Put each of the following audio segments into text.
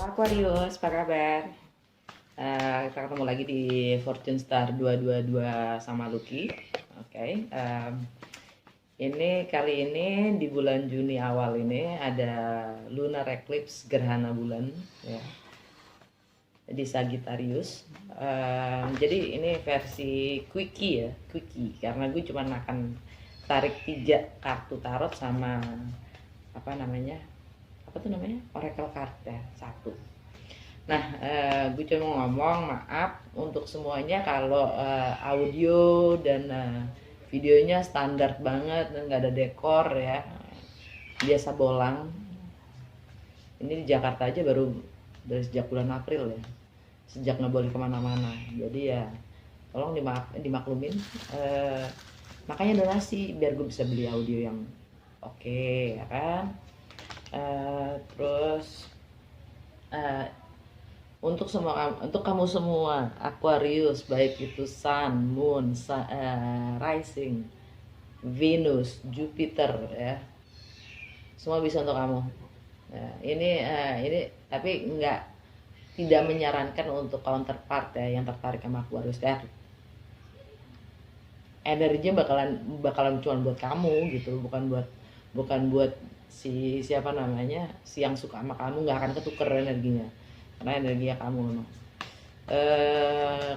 Aquarius, apa kabar? Kita ketemu lagi di Fortune Star 222 sama Lucky. Oke, ini kali ini di bulan Juni awal ini ada lunar eclipse gerhana bulan ya di Sagittarius. Jadi ini versi quickie ya, quickie karena gue cuma akan tarik 3 kartu tarot sama apa namanya oracle card ya, 1. Nah, gue cuma ngomong maaf untuk semuanya kalau audio dan videonya standar banget dan nggak ada dekor ya, biasa bolang. Ini di Jakarta aja baru dari sejak bulan April ya, sejak nggak boleh kemana-mana. Jadi ya tolong dimaklumin. Makanya donasi biar gue bisa beli audio yang oke, ya kan. Terus untuk kamu semua Aquarius, baik itu Sun, Moon, Rising, Venus, Jupiter ya, semua bisa untuk kamu. Nah, ini tapi tidak menyarankan untuk counterpart ya yang tertarik sama Aquarius ya. Energinya bakalan cuma buat kamu gitu, bukan buat si siapa namanya, si yang suka sama kamu, nggak akan ketuker energinya karena energinya kamu.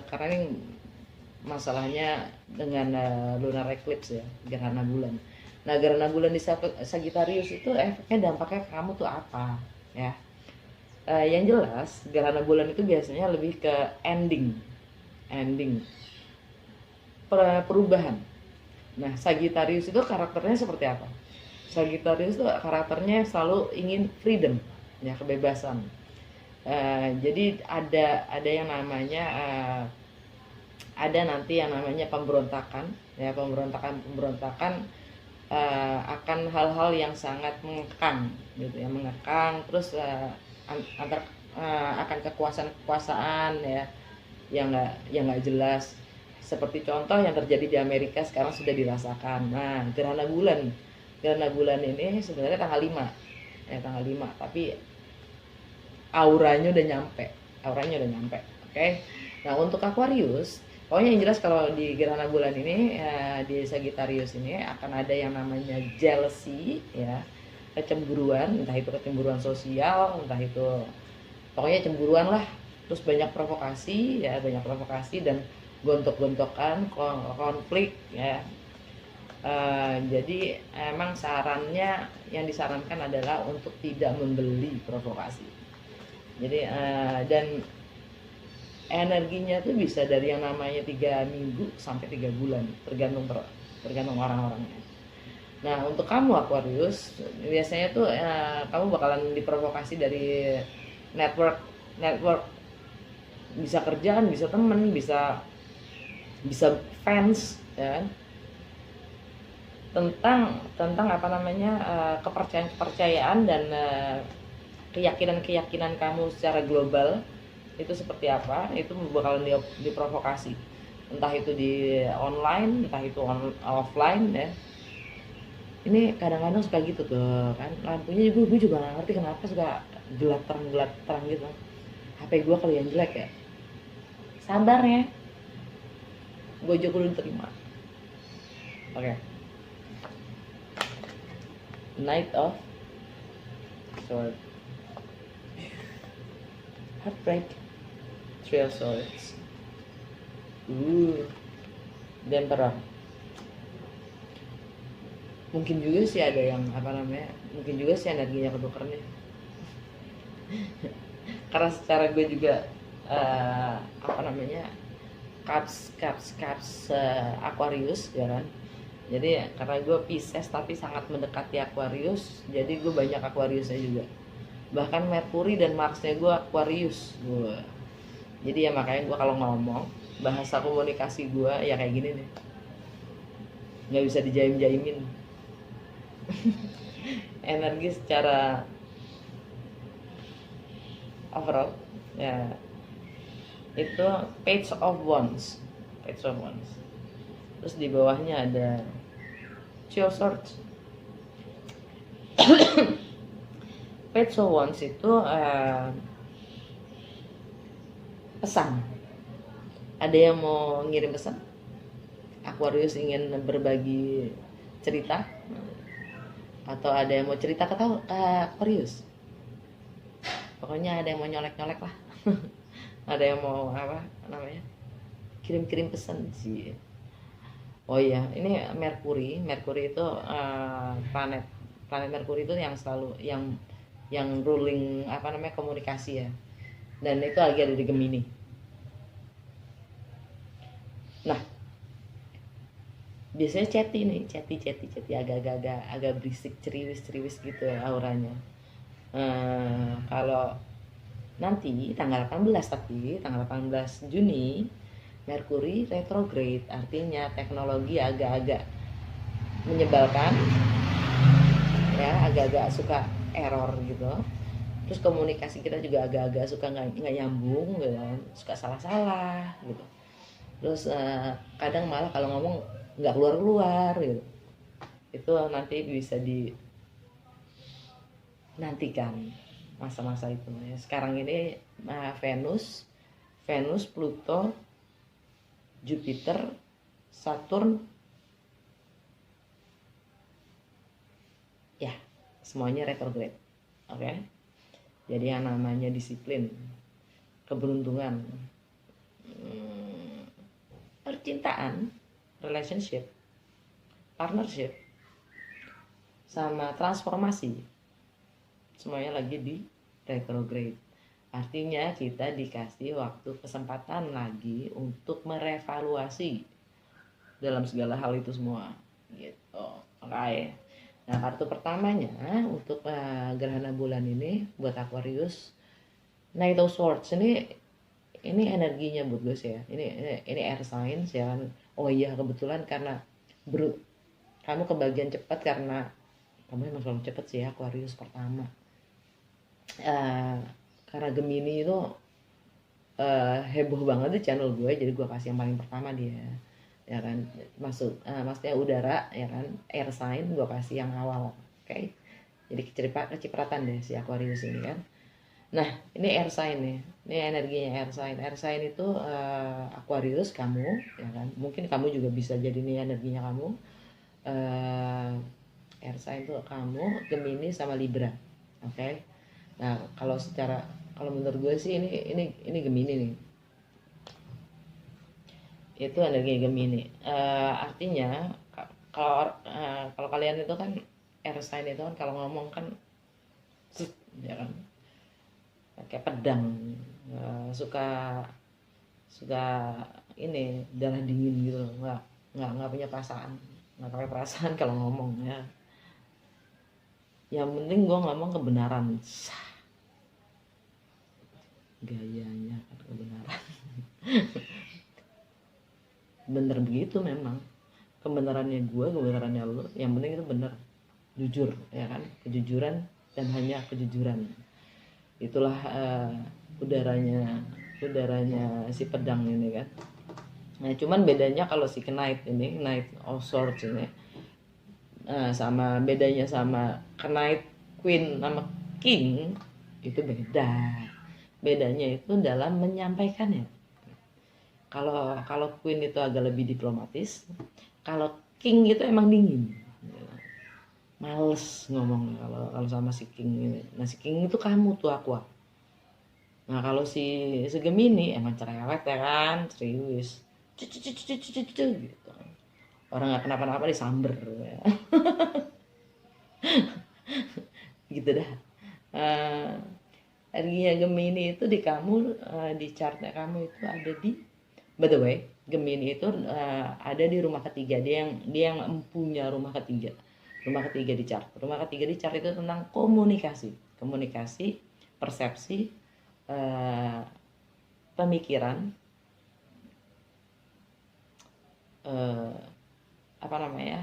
Karena ini masalahnya dengan lunar eclipse ya, gerhana bulan. Nah, gerhana bulan di Sagittarius itu efeknya, dampaknya ke kamu tuh apa ya? Yang jelas gerhana bulan itu biasanya lebih ke ending perubahan. Nah, Sagittarius itu karakternya seperti apa? Sagittarius itu karakternya selalu ingin freedom ya, kebebasan. Jadi ada yang namanya ada nanti yang namanya pemberontakan ya, pemberontakan akan hal-hal yang sangat mengekang gitu ya, terus akan kekuasaan ya yang nggak jelas, seperti contoh yang terjadi di Amerika sekarang sudah dirasakan. Nah, gerhana bulan ini sebenarnya tanggal 5 ya, tanggal 5, tapi auranya udah nyampe. Oke. Nah, untuk Aquarius, pokoknya yang jelas kalau di gerhana bulan ini di Sagittarius ini akan ada yang namanya jealousy ya, kecemburuan, entah itu kecemburuan sosial, entah itu pokoknya cemburuan lah. Terus banyak provokasi dan gontok-gontokan, konflik ya. Jadi emang yang disarankan adalah untuk tidak membeli provokasi. Jadi dan energinya tuh bisa dari yang namanya 3 minggu sampai 3 bulan, tergantung orang-orangnya. Nah, untuk kamu Aquarius, biasanya tuh kamu bakalan diprovokasi dari network, bisa kerjaan, bisa temen, bisa fans ya, tentang apa namanya kepercayaan dan keyakinan kamu secara global itu seperti apa, itu bakalan diprovokasi, entah itu di online, entah itu offline ya. Ini kadang-kadang suka gitu tuh kan, lampunya gue juga nggak ngerti kenapa suka gelap terang gitu. HP gue kali yang jelek ya, sabar ya, Gojek dulu terima. Oke. Knight of Swords, Heartbreak, Three of Swords, dan Emperor. Mungkin juga sih ada yang mungkin juga sih energinya ketuker nih. Karena secara gue juga Cups Aquarius ya kan. Jadi karena gue Pisces tapi sangat mendekati Aquarius, jadi gue banyak Aquariusnya juga. Bahkan Mercury dan Marsnya gue Aquarius gue. Jadi ya makanya gue kalau ngomong, bahasa komunikasi gue ya kayak gini nih, nggak bisa dijaim-jaimin. Energi secara overall ya, itu Page of Wands. Terus di bawahnya ada Two of Swords. Page of Wands itu pesan. Ada yang mau ngirim pesan? Aquarius ingin berbagi cerita? Atau ada yang mau cerita ke Aquarius? Pokoknya ada yang mau nyolek-nyolek lah. Ada yang mau apa namanya? Kirim-kirim pesan sih. Oh iya, ini Merkuri. Merkuri itu planet planet Merkuri itu yang selalu yang ruling apa namanya komunikasi ya. Dan itu lagi ada di Gemini. Nah, biasanya chatty agak berisik ceriwis gitu ya auranya. Kalau nanti tanggal 18 tapi tanggal 18 Juni Merkuri retrograde, artinya teknologi agak-agak menyebalkan ya, agak-agak suka error gitu. Terus komunikasi kita juga agak-agak suka nggak nyambung gitu kan, suka salah-salah gitu. Terus kadang malah kalau ngomong nggak keluar-keluar gitu. Itu nanti bisa dinantikan masa-masa itu ya. Sekarang ini Venus, Pluto, Jupiter, Saturn, ya semuanya retrograde. Oke. Jadi yang namanya disiplin, keberuntungan, percintaan, relationship, partnership, sama transformasi, semuanya lagi di retrograde. Artinya kita dikasih waktu kesempatan lagi untuk merevaluasi dalam segala hal itu semua gitu. Oke. Nah, kartu pertamanya untuk gerhana bulan ini buat Aquarius, Knight of Swords. Ini energinya buat gue sih ya. Ini air signs ya kan. Oh iya, kebetulan karena kamu kebagian cepat karena kamu emang selalu cepet sih ya Aquarius pertama. Karena Gemini itu heboh banget di channel gue, jadi gue kasih yang paling pertama dia ya kan. Maksudnya udara ya kan, air sign gue kasih yang awal. Oke. Jadi kecipratan deh si Aquarius ini kan. Nah, ini air sign nih. Ini energinya air sign. Air sign itu Aquarius kamu ya kan. Mungkin kamu juga bisa jadi ini energinya kamu. Air sign itu kamu, Gemini sama Libra. Oke. Nah, kalau menurut gue sih ini Gemini nih. Itu energi Gemini. Artinya kalau kalian itu kan air sign itu kan kalau ngomong kan ya kan kayak pedang, suka ini darah dingin gitu loh, nggak punya perasaan, nggak pakai perasaan kalau ngomong ya. Yang penting gue ngomong kebenaran, gayanya kan kebenaran. Bener begitu memang, kebenarannya gue, kebenarannya lo, yang penting itu bener, jujur ya kan, kejujuran dan hanya kejujuran. Itulah udaranya si pedang ini kan. Nah, cuman bedanya kalau si Knight of Swords ini sama bedanya sama Knight, Queen sama King itu beda. Bedanya itu dalam menyampaikannya. Kalau Queen itu agak lebih diplomatis, kalau King itu emang dingin. Males ngomong kalau sama si King ini. Nah, si King itu kamu tuh Aqua. Nah, kalau si Gemini emang cerewet ya kan, serius. Gitu. Orang nggak kenapa-napa disamber ya. Gitu dah. Energinya Gemini itu di kamu, di chartnya kamu itu ada di, by the way, Gemini itu ada di rumah ketiga. Dia yang punya rumah ketiga. Rumah ketiga di chart. Rumah ketiga di chart itu tentang komunikasi, persepsi, pemikiran,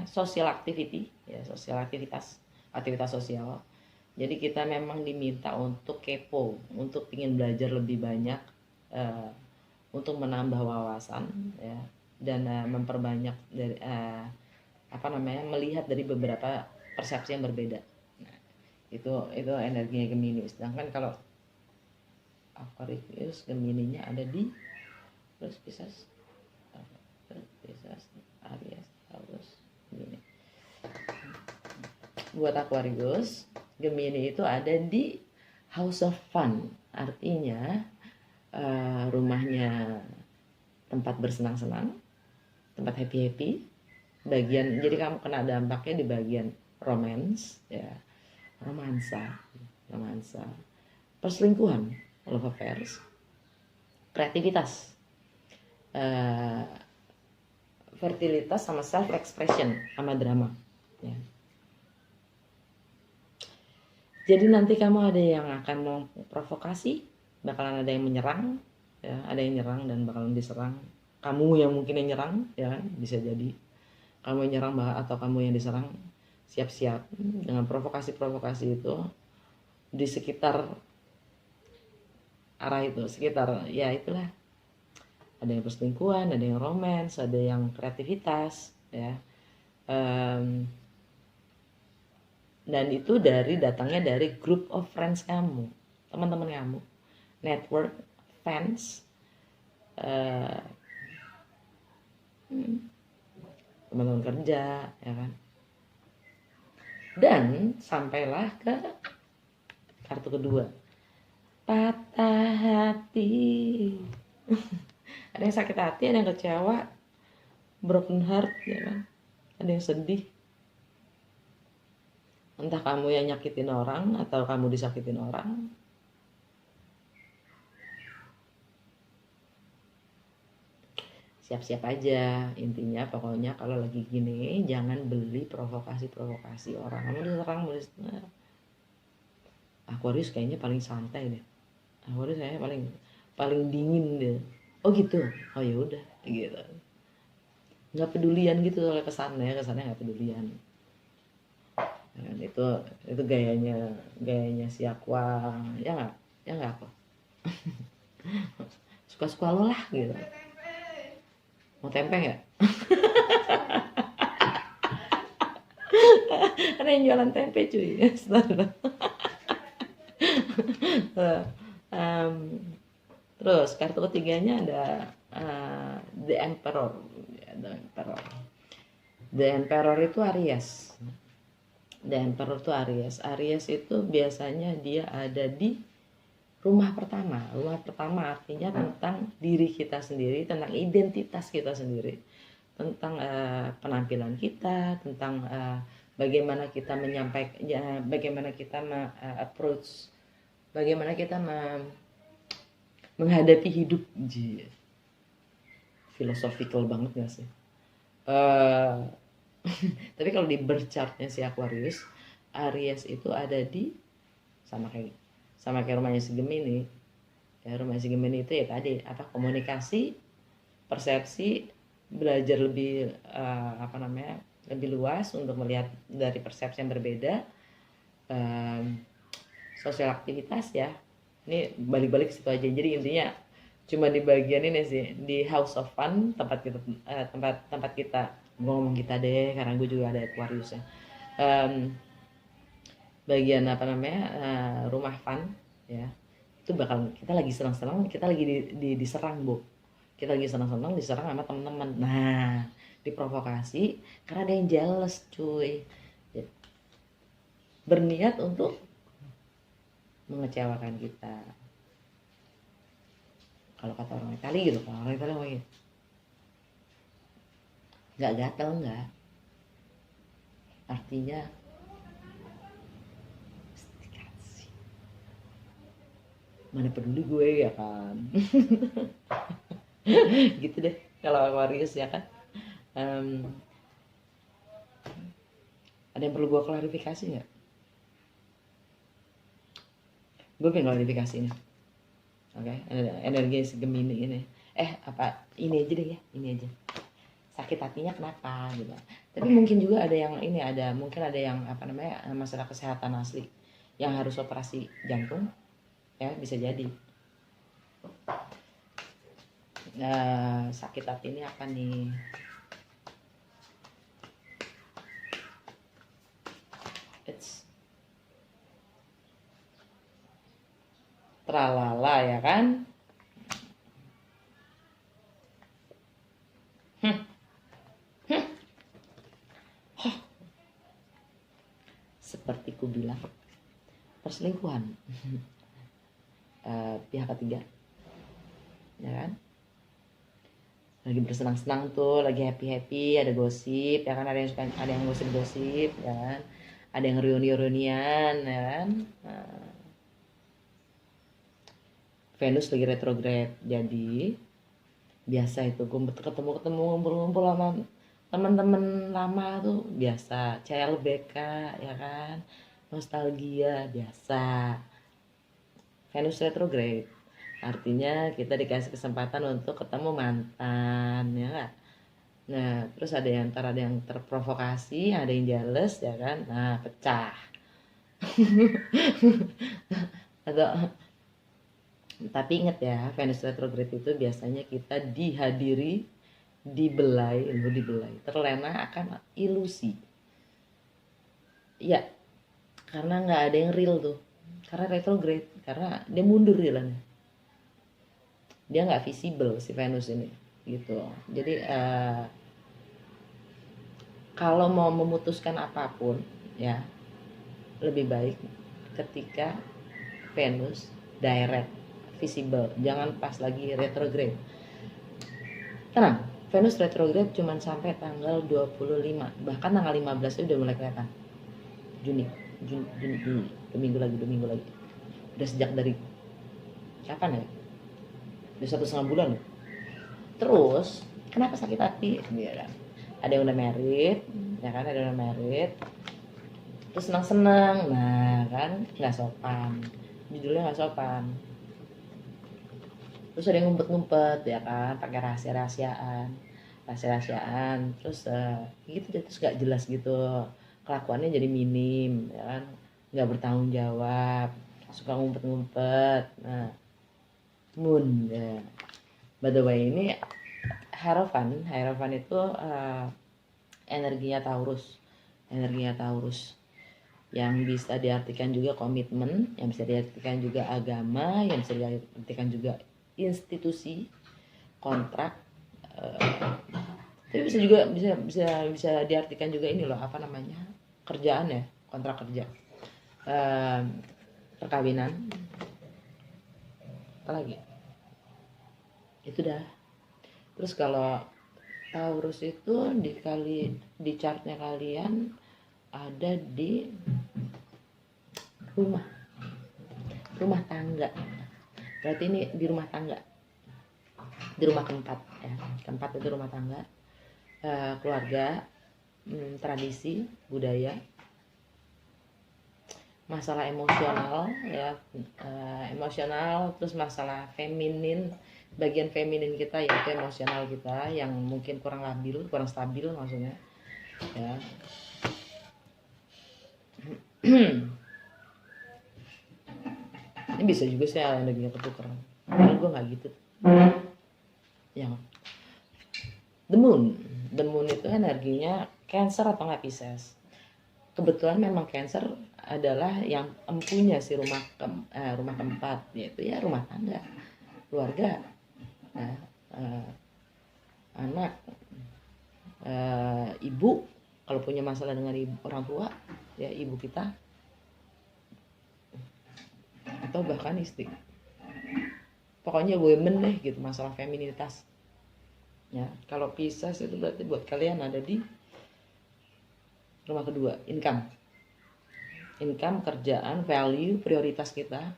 social activity ya, aktivitas sosial. Jadi kita memang diminta untuk kepo, untuk ingin belajar lebih banyak, untuk menambah wawasan ya, dan memperbanyak dari melihat dari beberapa persepsi yang berbeda. Nah, itu energinya Gemini. Sedangkan kalau Aquarius Gemininya ada di Pisces, Aries, Taurus, Gemini. Buat Aquarius Gemini itu ada di House of Fun, artinya rumahnya tempat bersenang-senang, tempat happy-happy. Jadi kamu kena dampaknya di bagian romance, ya, romansa, perselingkuhan, love affairs, kreativitas, fertilitas sama self expression sama drama, ya. Jadi nanti kamu ada yang akan mau provokasi, bakalan ada yang menyerang, ya, ada yang nyerang dan bakalan diserang. Kamu yang mungkin yang nyerang, ya kan, bisa jadi kamu yang nyerang atau kamu yang diserang. Siap-siap dengan provokasi itu di sekitar arah itu, sekitar, ya itulah, ada yang perselingkuhan, ada yang romance, ada yang kreativitas, ya. Dan itu datangnya dari group of friends kamu, teman-teman kamu, network, fans, teman-teman kerja, ya kan. Dan sampailah ke kartu kedua, patah hati. Ada yang sakit hati, ada yang kecewa, broken heart, ya kan. Ada yang sedih. Entah kamu yang nyakitin orang atau kamu disakitin orang. Siap-siap aja, intinya pokoknya kalau lagi gini jangan beli provokasi orang. Kamu diserang, Aquarius kayaknya paling santai deh. Aquarius kayaknya paling dingin deh. Oh gitu. Oh ya udah gitu. Nggak pedulian gitu oleh kesannya nggak pedulian. Dan itu gayanya si Aqua, ya nggak apa. Suka-suka lo lah gitu. Mau tempe nggak? Ada yang jualan tempe cuy. Terus kartu ketiganya ada The Emperor. The Emperor itu Aries. The Emperor itu Aries. Aries itu biasanya dia ada di rumah pertama. Rumah pertama artinya tentang diri kita sendiri, tentang identitas kita sendiri, tentang penampilan kita, tentang bagaimana kita menyampaikan, bagaimana kita approach, bagaimana kita menghadapi hidup. Philosophical banget gak sih? Tapi kalau di birth chartnya si Aquarius, Aries itu ada di sama kayak rumahnya si Gemini. Ya, rumahnya si Gemini itu ya tadi komunikasi, persepsi, belajar lebih lebih luas untuk melihat dari persepsi yang berbeda, sosial aktivitas, ya. Ini balik-balik situ aja. Jadi intinya cuma di bagian ini sih, di House of Fun, tempat kita ngomong kita deh, karena gue juga ada Aquarius ya. Bagian rumah fun, ya, itu bakal kita lagi senang-senang, kita lagi diserang, Bu. Kita lagi senang-senang diserang sama teman-teman. Nah, diprovokasi karena ada yang jealous, cuy. Berniat untuk mengecewakan kita. Kalau kata orang Itali gitu, kalau orang Itali mau gitu. Nggak gatel, nggak. Artinya mana peduli gue, ya kan. Gitu deh kalau Aquarius, ya kan. Ada yang perlu gue klarifikasi nggak? Gue pengen klarifikasi nih. Oke, energi Gemini ini. Ini aja deh ya, ini aja. Sakit hatinya kenapa gitu. Tapi mungkin juga ada yang mungkin ada yang masalah kesehatan asli yang harus operasi jantung, ya, bisa jadi. Sakit hati ini apa nih? tralala ya kan. Seperti ku bilang, perselingkuhan. Pihak ketiga, ya kan, lagi bersenang-senang tuh, lagi happy ada gosip, ya kan, ada yang gosip ya kan, ada yang reunian ya kan. Venus lagi retrograde, jadi biasa itu gue ketemu ngumpul-ngumpul sama teman-teman lama tuh biasa, CLBK ya kan, nostalgia biasa. Venus retrograde artinya kita dikasih kesempatan untuk ketemu mantan, ya kan. Nah terus ada yang terprovokasi, ada yang jealous ya kan, nah pecah. Atau tapi inget ya, Venus retrograde itu biasanya kita dibelai, terlena akan ilusi. Ya, karena nggak ada yang real tuh, karena retrograde, karena dia mundur jalannya, dia nggak visible si Venus ini, gitu. Jadi kalau mau memutuskan apapun, ya lebih baik ketika Venus direct, visible, jangan pas lagi retrograde. Tenang, Venus retrograde cuma sampai tanggal 25, bahkan tanggal 15 udah mulai kelihatan. Juni, 2 minggu lagi. Udah sejak dari kapan ya? Udah 1,5 bulan. Terus, kenapa sakit hati? Ya, ada yang udah married, ya kan, ada yang udah married. Terus senang-senang, nah kan, nggak sopan. Judulnya nggak sopan. Terus ada yang ngumpet-ngumpet, ya kan, pakai rahasia-rahasiaan. Terus gitu, terus nggak jelas gitu. Kelakuannya jadi minim, ya kan, nggak bertanggung jawab, suka ngumpet-ngumpet. Nah, moon ya. By the way, ini Hierophant itu energinya Taurus yang bisa diartikan juga komitmen, yang bisa diartikan juga agama, yang bisa diartikan juga institusi, kontrak. Tapi bisa diartikan juga ini loh, apa namanya, kerjaan ya, kontrak kerja, perkawinan, apa lagi itu dah. Terus kalau Taurus itu di chartnya kalian ada di rumah tangga, berarti ini di rumah tangga, di rumah keempat ya. Keempat itu rumah tangga, keluarga, tradisi, budaya, masalah emosional ya, emosional, terus masalah feminin, bagian feminin kita yaitu emosional kita yang mungkin kurang stabil maksudnya ya. Ini bisa juga sih energinya ketukeran, karena gue nggak gitu yang the moon itu energinya Cancer atau nggak Pisces. Kebetulan memang Cancer adalah yang empunya si rumah keempat, yaitu ya rumah tangga, keluarga, anak, ibu, kalau punya masalah dengan orang tua ya ibu kita, atau bahkan istri, pokoknya women deh gitu, masalah feminitas ya. Kalau Pisces itu berarti buat kalian ada di rumah kedua, income, kerjaan, value, prioritas kita,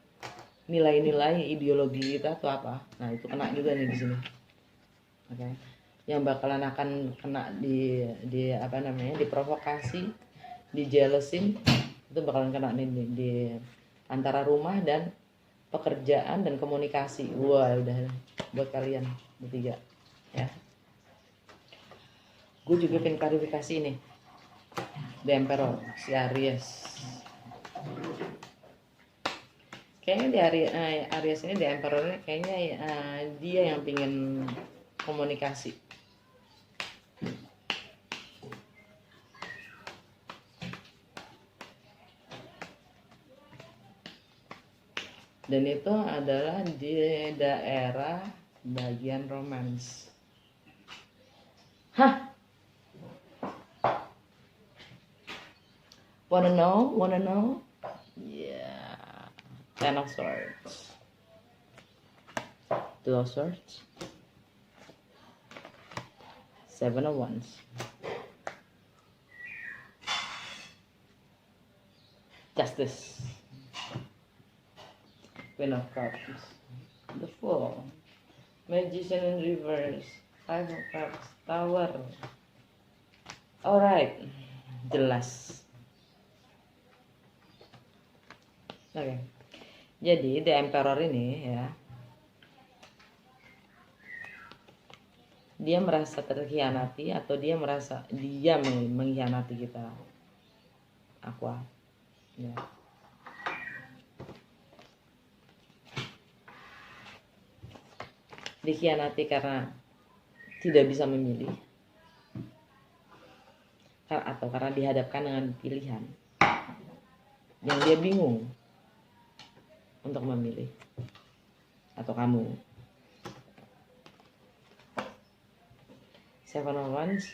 nilai-nilai, ideologi kita atau apa. Nah itu kena juga nih di sini. Oke. Yang bakalan akan kena di apa namanya, diprovokasi, dijelesin, itu bakalan kena nih di antara rumah dan pekerjaan dan komunikasi. Wah udah buat kalian bertiga ya. Gue juga pengen klarifikasi nih, The Emperor, si Aries. Kayaknya di Aries ini, The Emperor ini kayaknya dia yang pingin komunikasi. Dan itu adalah di daerah bagian romance. Hah? Wanna know? Wanna know? Yeah. Ten of Swords. Two of Swords. Seven of Wands. Justice. Queen of Cups. The Fool. Magician in reverse. Five of Cups. Tower. Alright. Jelas. Oke. Jadi The Emperor ini ya, dia merasa terkhianati atau dia merasa dia mengkhianati kita. Aqua. Ya. Dikhianati karena tidak bisa memilih, atau karena dihadapkan dengan pilihan yang dia bingung untuk memilih, atau kamu. Seven of Wands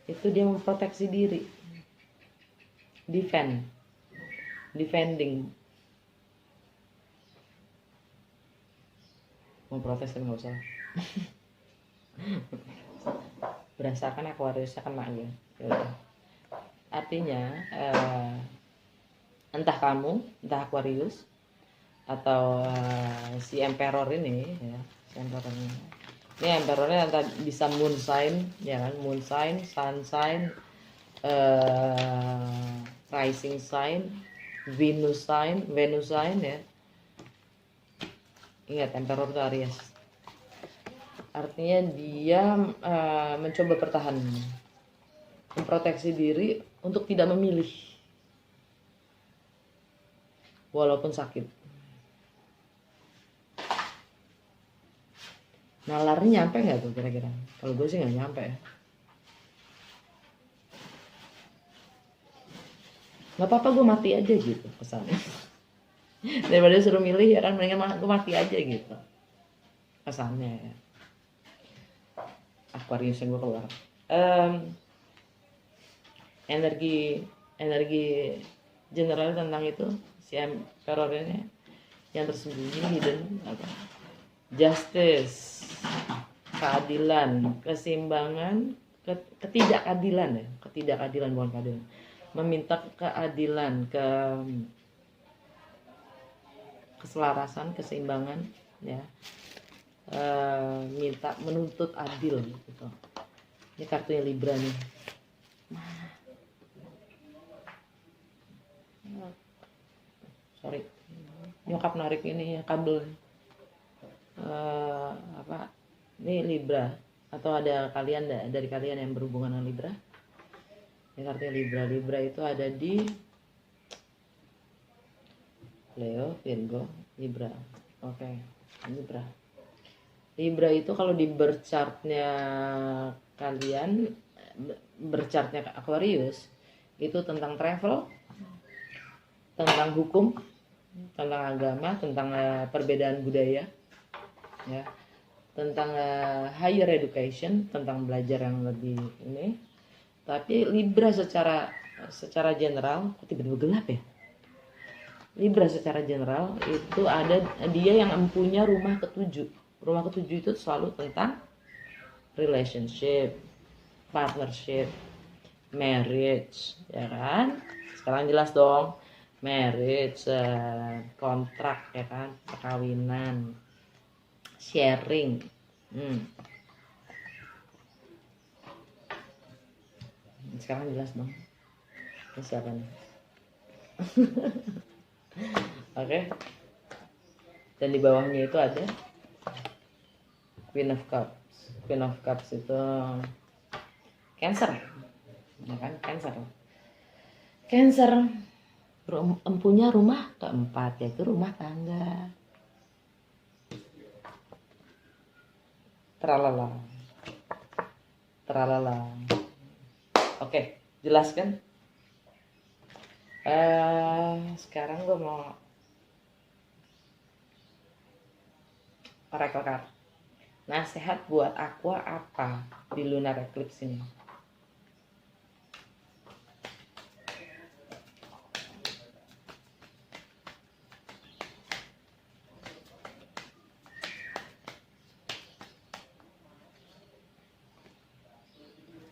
itu dia memproteksi diri, defending, memprotes kan nggak usah. Berasakan Aquarius kena ya. Artinya entah kamu, entah Aquarius, atau si Emperor ini ya, si Emperor ini Emperornya entah bisa moon sign ya kan, moon sign, sun sign, rising sign, Venus sign ya. Ingat, Emperor itu Aries. Artinya dia mencoba bertahan, memproteksi diri untuk tidak memilih walaupun sakit. Nalarnya nyampe nggak tuh kira-kira? Kalau gue sih nggak nyampe ya. Nggak apa-apa, gue mati aja gitu pesannya. Daripada suruh milih ya kan, mendingan gue mati aja gitu pesannya ya. Aquarius yang gue keluar. Energi general tentang itu si Emperor ini yang tersembunyi, hidden apa? Justice, keadilan, keseimbangan, ketidakadilan ya, ketidakadilan bukan keadilan. Meminta keadilan, keselarasan, keseimbangan ya. Minta menuntut adil gitu. Ini kartunya Libra nih. Sorry, nyokap narik ini ya kabel. Apa? Ini Libra, atau ada kalian dari kalian yang berhubungan dengan Libra? Ini kartunya Libra. Libra itu ada di Leo, Virgo, Libra. Oke, Libra. Libra itu kalau di berchartnya kalian, berchartnya Aquarius, itu tentang travel, tentang hukum, tentang agama, tentang perbedaan budaya, ya, tentang higher education, tentang belajar yang lebih ini. Tapi Libra secara general, kok tiba-tiba gelap ya? Libra secara general itu ada dia yang mempunyai rumah ketujuh. Rumah ketujuh itu selalu tentang relationship, partnership, marriage, ya kan? Sekarang jelas dong, marriage, kontrak, ya kan, perkawinan, sharing. Sekarang jelas dong. Ini siapa nih? Oke. Dan di bawahnya itu ada Queen of Cups. Queen of Cups itu Cancer, ya kan? Cancer empunya rumah keempat, yaitu rumah tangga. Tralala. Oke, jelas kan? Sekarang gue mau oracle. Nasihat buat Aqua apa di lunar eclipse ini?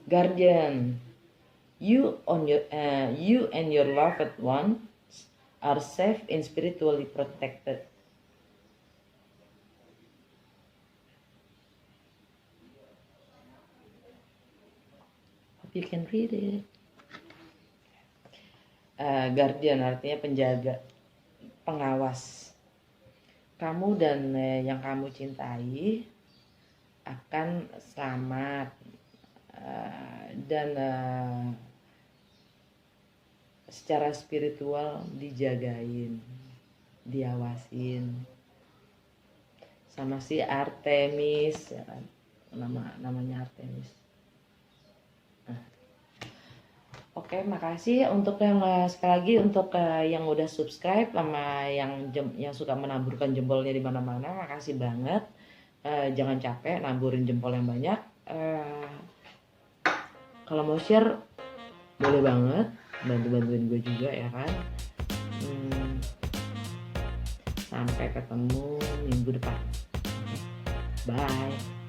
Guardian, you and your loved ones are safe and spiritually protected. Hope you can read it. Guardian artinya penjaga, pengawas. Kamu dan yang kamu cintai akan selamat dan secara spiritual dijagain, diawasin sama si Artemis, ya kan? namanya Artemis. Oke, makasih untuk yang sekali lagi untuk yang udah subscribe sama yang suka menaburkan jempolnya di mana-mana. Makasih banget. Jangan capek naburin jempol yang banyak. Kalau mau share boleh banget, bantuin gue juga ya kan. Sampai ketemu minggu depan. Bye.